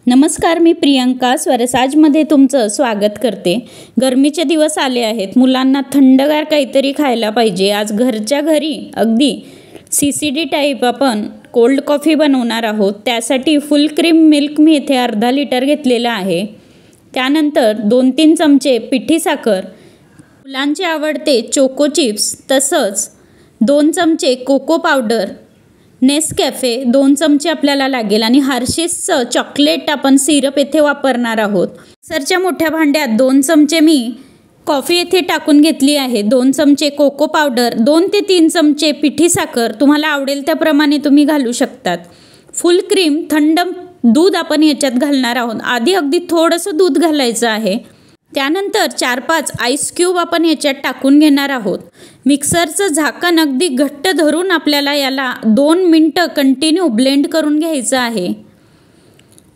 नमस्कार, मी प्रियंका स्वरसाजमध्ये तुमचं स्वागत करते। गरमीचे दिवस आले आहेत, मुलांना थंडगार काहीतरी खायला पाहिजे। आज घरच्या घरी अगदी CCD टाईप आपण कोल्ड कॉफी बनवणार आहोत। त्यासाठी फुल क्रीम मिल्क मी इथे अर्धा लिटर घेतलेला आहे। त्यानंतर 2-3 चमचे पिठी साखर, मुलांचे आवडते चोको चिप्स, तसंच 2 चमचे कोको पावडर, नेसकॅफे 2 चमचे आपल्याला लागेल आणि हर्षीजचं चॉकलेट आपण सिरप येथे वापरणार आहोत। मिक्सरच्या मोठ्या भांड्यात 2 चमचे मी कॉफी येथे टाकून घेतली आहे। 2 चमचे कोको पावडर, 2 ते 3 चमचे पिठी साखर, तुम्हाला आवडेल त्याप्रमाणे तुम्ही घालू शकतात। फुल क्रीम थंड दूध आपण याच्यात घालणार आहोत। आधी अगदी थोडंसं दूध घालायचं आहे। त्यानंतर 4-5 आईस क्यूब आपण याच्यात टाकून घेणार आहोत। मिक्सरचं झाकण अगदी घट्ट धरून आपल्याला याला 2 मिनिटं कंटिन्यू ब्लेंड करून घ्यायचं आहे।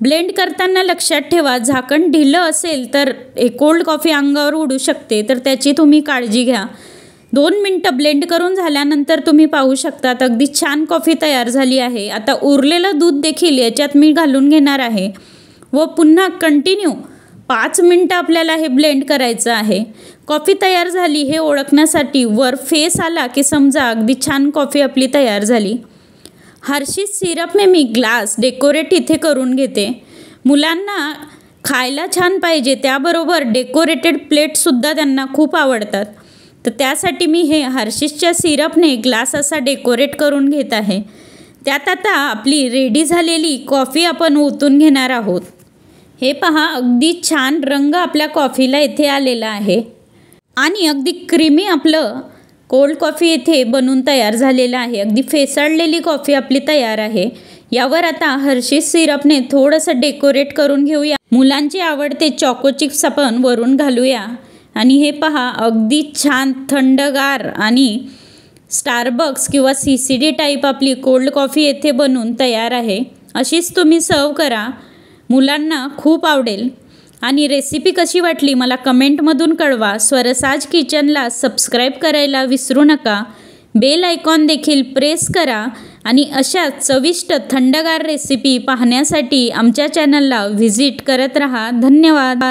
ब्लेंड करताना लक्षात ठेवा, झाकण ढिलं असेल तर कोल्ड कॉफी अंगावर उडू शकते, तर त्याची तुम्ही काळजी घ्या। 2 मिनिटं ब्लेंड करून झाल्यानंतर तुम्ही पाहू शकतात अगदी छान कॉफी तयार झाली आहे। आता उरलेलं दूध देखील याच्यात मी घालून घेणार आहे व पुन्हा कंटिन्यू 5 मिनिटं आपल्याला हे ब्लेंड करायचं आहे। कॉफी तयार झाली हे ओळखण्यासाठी वर फेस आला की समजा अगदी छान कॉफी आपली तयार झाली। हर्षीज सिरपने मी ग्लास डेकोरेट इथे करून घेते। मुलांना खायला छान पाहिजे, त्याबरोबर डेकोरेटेड प्लेटसुद्धा त्यांना खूप आवडतात, तर त्यासाठी मी हे हर्षीजच्या सिरपने ग्लास असा डेकोरेट करून घेत आहे। त्यात आता आपली रेडी झालेली कॉफी आपण ओतून घेणार आहोत। हे पहा, अगदी छान रंग आपल्या कॉफीला इथे आलेला आहे आणि अगदी क्रीमी आपलं कोल्ड कॉफी इथे बनून तयार झालेलं आहे। अगदी फेसाळलेली कॉफी आपली तयार आहे। यावर आता हर्षीज सिरपने थोडंसं डेकोरेट करून घेऊया। मुलांचे आवडते चॉको चिप्स आपण वरून घालूया आणि हे पहा, अगदी छान थंडगार आणि स्टारबक्स किंवा CCD टाईप आपली कोल्ड कॉफी येथे बनून तयार आहे। अशीच तुम्ही सर्व करा, मुलांना खूप आवडेल। आणि रेसिपी कशी वाटली मला कमेंटमधून कळवा। स्वरसाज किचनला सबस्क्राईब करायला विसरू नका। बेल आयकॉन देखील प्रेस करा आणि अशा चविष्ट थंडगार रेसिपी पाहण्यासाठी आमच्या चॅनलला व्हिजिट करत रहा। धन्यवाद।